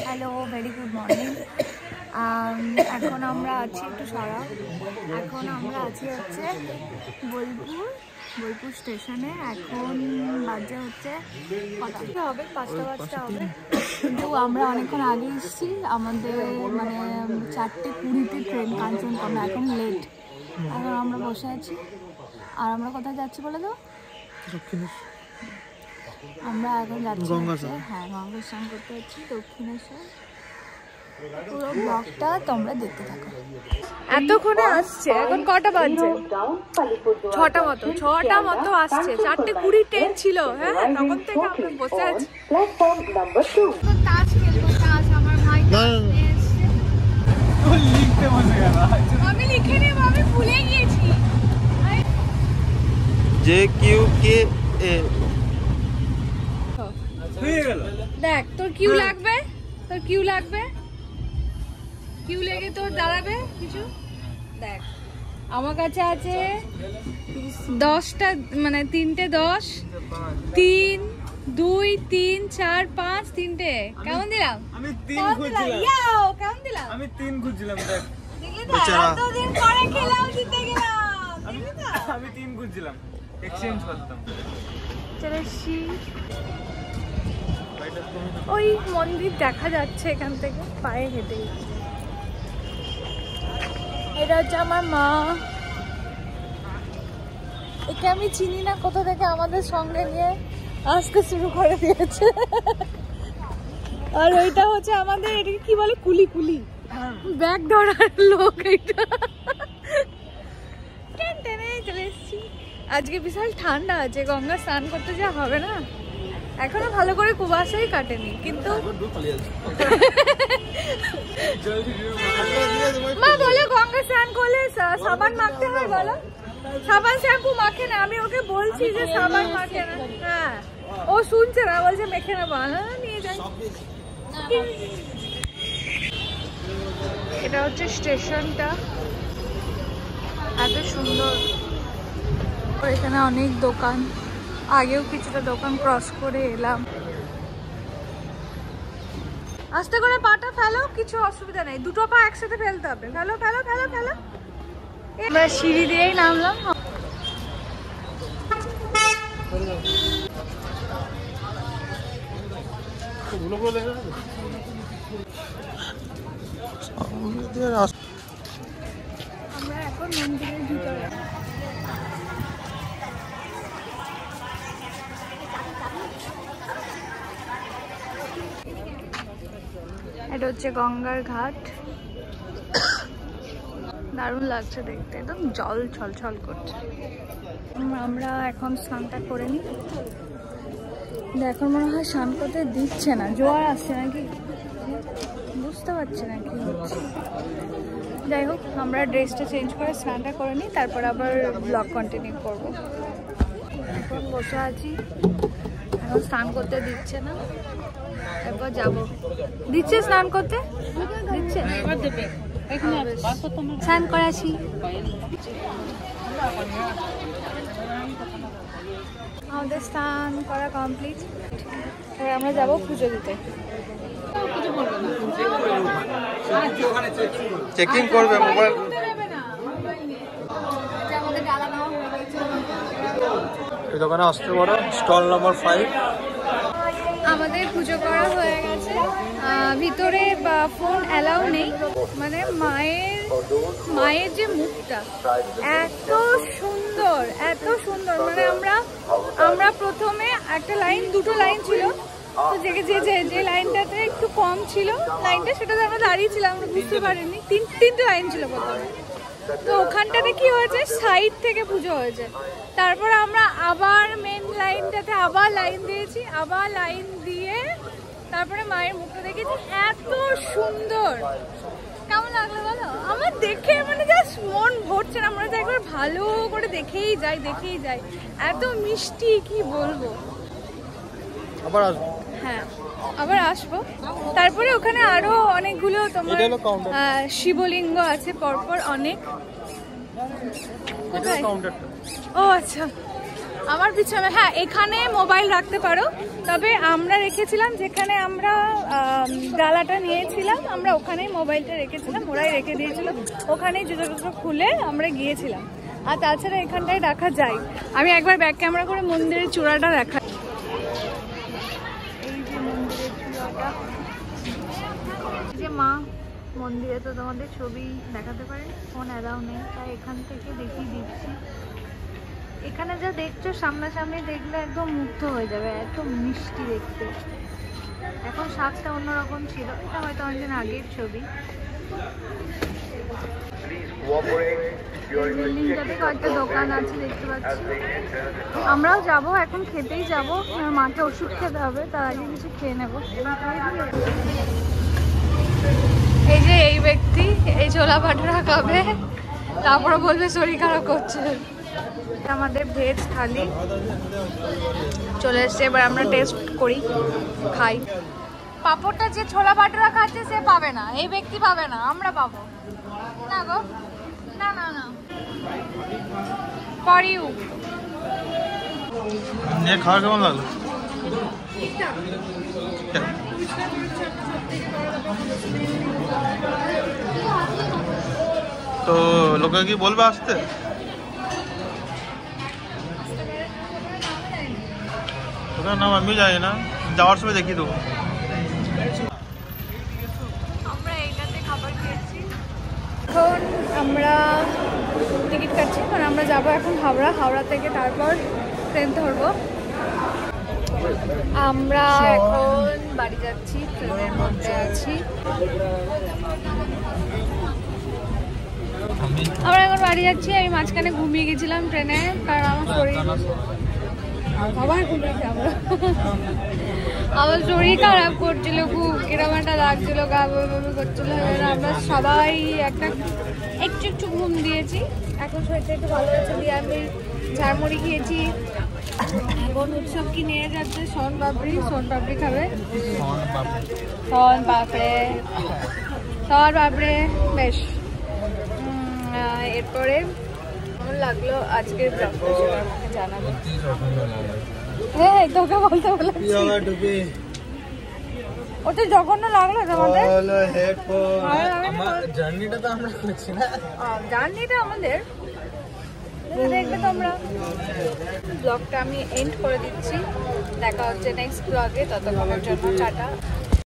Hello, very good morning. এখন আমরা আছি একটু সরা, এখন আমরা আছি হচ্ছে বোলপুর স্টেশনে। এখন বাজে হচ্ছে কটা হবে, 5টা হবে, কিন্তু আমরা অনেকক্ষণ আগে এসেছি। আমাদের মানে 4:20 ট্রেন কাঞ্চনকন্যা, এখন লেট। এখন আমরা বসে আছি। আর আমরা কোথায় যাচ্ছি বলে তো? আমরা এখন যাচ্ছি হ্যাঁ, গঙ্গা স্নান করতে যাচ্ছি দক্ষিণেশ্বর। পুরো ব্লগটা তোমরা দেখতে থাকো। এতক্ষণে আসছে, এখন কটা বাজছে? 6টা মতো আসছে। 4:20 ট্রেন ছিল। হ্যাঁ, তখন থেকে আমরা বসে আছি। তাস খেলবো, তাস। আমার ভাই আমি লিখে নেব, আমি ভুলে গিয়েছি। দেখ, তোর কিউ লাগবে, কিউ লেগে তোর দাঁড়াবে কিছু। দেখ, আমার কাছে আছে 10টা, মানে 3টে 10, 3, 2, 3, 4, 5, 3টে। কেমন দিলাম? আমি 3 খুঁজছিলাম। কেমন দিলাম? আমি 3 খুঁজছিলাম। দেখ, এতদিন পরে খেলাও জিতে গেলাম। আমি 3 খুঁজছিলাম, এক্সচেঞ্জ করতাম। চলেছি, ওই মন্দির দেখা যাচ্ছে এখান থেকে, পায়ে হেঁটে গেছি। এটা হচ্ছে আমার মা। একে আমি চিনি না, কোথা থেকে আমাদের সঙ্গে নিয়ে আসতে শুরু করে দিয়েছে। আর ওইটা হচ্ছে আমাদের, এটাকে কি বলে, কুলি ব্যাগ ধরার লোক। এইটা টেনে চলে এসেছি। আজকে বিশাল ঠান্ডা আছে, গঙ্গা স্নান করতে যা হবে না। এখনো ভালো করে কুয়াশাই কাটেনি, কিন্তু মা বলে গঙ্গা স্নান করলে সাবান মাখতে হয়, বলো। সাবান শ্যাম্পু মাখে না। আমি ওকে বলছি যে সাবান মাখে না। হ্যাঁ, ও শুনছে না, বলছে মেখে না। বানা নিয়ে যাই। এটা হচ্ছে স্টেশনটা, এত সুন্দর। এখানে অনেক দোকান, আগেও কিছুটা দোকান ক্রস করে এলাম। আস্তে করে পাটা ফেলো, কিছু অসুবিধা নেই। দুটো পা একসাথে ফেলতে হবে। ফেলো। আমরা সিঁড়ি দিয়েই নামলাম। আমরা এখন মন্দিরের ভিতরে। এটা হচ্ছে গঙ্গার ঘাট। দারুণ লাগছে দেখতে, একদম জল ছলছল করছে। আমরা এখন স্নানটা করে নিই। এখন মনে হয় স্নান করতে দিচ্ছে না, জোয়ার আসছে নাকি, বুঝতে পারছি না কি হচ্ছে। যাই হোক, আমরা ড্রেসটা চেঞ্জ করে স্নানটা করে নিই, তারপর আবার ব্লগ কন্টিনিউ করব। এখন বসে আছি, এখন স্নান করতে দিচ্ছে না, এরপর যাব। দিচ্ছে স্নান করতে, দিচ্ছে স্নান করাছি। আমাদের স্নান করা কমপ্লিট, এবার আমরা যাব পুজো দিতে। চেকিং করবে মোবাইল। এই দোকানে আসতে পারো, স্টল নাম্বার 5। আমাদের পুজো করা হয়ে গেছে। ভিতরে ফোন অ্যালাউ নেই। মানে মায়ের যে মুখটা এত সুন্দর, মানে আমরা প্রথমে একটা লাইন, দুটো লাইন ছিল, তো যে লাইনটাতে একটু কম ছিল লাইনটা, সেটাতে আমরা দাঁড়িয়েছিলাম, আমরা বুঝতে পারিনি। তিনটে লাইন ছিল প্রথমে। তো ওখানটাতে কি হয়েছে, সাইড থেকে পুজো হয়েছে। তারপর আমরা আবার মেন লাইনটাতে আবার লাইন দিয়েছি, আবার লাইন দিয়ে তারপরে মায়ের মুখটা দেখেছি। এত সুন্দর, কেমন লাগলো বলো? আমার দেখে মানে জাস্ট মন ভরছে না, মনে হচ্ছে একবার ভালো করে দেখেই যাই। এত মিষ্টি, কি বলবো। আবার আসবো। হ্যাঁ, আবার আসবো। তারপরে ওখানে আরো অনেকগুলো তোমার শিবলিঙ্গ আছে পরপর, অনেক। ও আচ্ছা, আমার পিছনে। হ্যাঁ, এখানে মোবাইল রাখতে পারো, তবে আমরা রেখেছিলাম যেখানে আমরা ডালাটা নিয়েছিলাম আমরা, ওখানেই মোবাইলটা রেখেছিলাম, ওরাই রেখে দিয়েছিল, ওখানেই জুতো টুতো খুলে আমরা গিয়েছিলাম। আর তাছাড়া এখানটায় রাখা যায়। আমি একবার ব্যাক ক্যামেরা করে মন্দিরের চূড়াটা দেখা, এই যে মন্দিরের চূড়াটা, যে মা মন্দিরে তো তোমাদের ছবি দেখাতে পারে, ফোন অ্যালাউ নেই, তাই এখান থেকে দেখিয়ে দিচ্ছি। এখানে যা দেখছো সামনাসামনি দেখলে একদম মুগ্ধ হয়ে যাবে, এত মিষ্টি দেখতে। এখন স্বাদটা অন্যরকম ছিল, এটা হয়তো অনেকদিন আগের ছবি। বিল্ডিংটাতে কয়েকটা দোকান আছে দেখতে পাচ্ছি। আমরাও যাব, এখন খেতেই যাব, মাকে ওষুধ খেতে হবে, তার আগে কিছু খেয়ে নেব। এই যে এই ব্যক্তি এই ছোলা ভাটুরা খাবে, তারপরে বলবে শরীর খারাপ করছে। আমাদের ভেজ থালি চলে এসছে, এবার আমরা টেস্ট করি, খাই। পাপড়টা যে ছোলা ভাটুরা খাচ্ছে সে পাবে না, এই ব্যক্তি পাবে না, আমরা পাবো না গো, না না না। For you. খাওয়া কেমন লাগলো? তো লোকে কি বলবে আসতে? ওখানে নাম আমি জানি না, যাওয়ার সময় দেখি দেবো। আমরা এইটাতে খাবার খেয়েছি, এখন আমরা টিকিট কাটছি, কারণ আমরা যাবো এখন হাওড়া, হাওড়া থেকে তারপর ট্রেন ধরবো। আমরা এখন বাড়ি যাচ্ছি, ট্রেনের মধ্যে আছি। আমরা এখন বাড়ি যাচ্ছি। আমি মাঝখানে ঘুমিয়ে গেছিলাম ট্রেনে, কারণ আমার শরীর, আবার ঘুমিয়েছি আমরা, আমার শরীর খারাপ করছিল খুব, কিরকম একটা লাগছিল, গা বমি করছিল। আমরা সবাই একটু একটু ঘুম দিয়েছি, এখন শরীরটা একটু ভালো আছে। দিয়ে আমি ঝালমুড়ি খেয়েছি। এখন উৎসব কি নিয়ে যাচ্ছে, সোন পাপড়ি, সোন পাপড়ি খাবে, সোন পাপড়ে, সোন পাপড়ে। বেশ, এরপরে কেমন লাগলো আজকের ব্লগটা সেটা আমাকে জানাবো। হ্যাঁ তোকে বলতে বলেছি, ওটা জঘন্য লাগলো তোমাদের? জার্নিটা তো আমরা করছি না, জার্নিটা আমাদের দেখবে তোমরা। ব্লগটা আমি এন্ড করে দিচ্ছি, দেখা হচ্ছে নেক্সট ব্লগে, ততক্ষণের জন্য টাটা।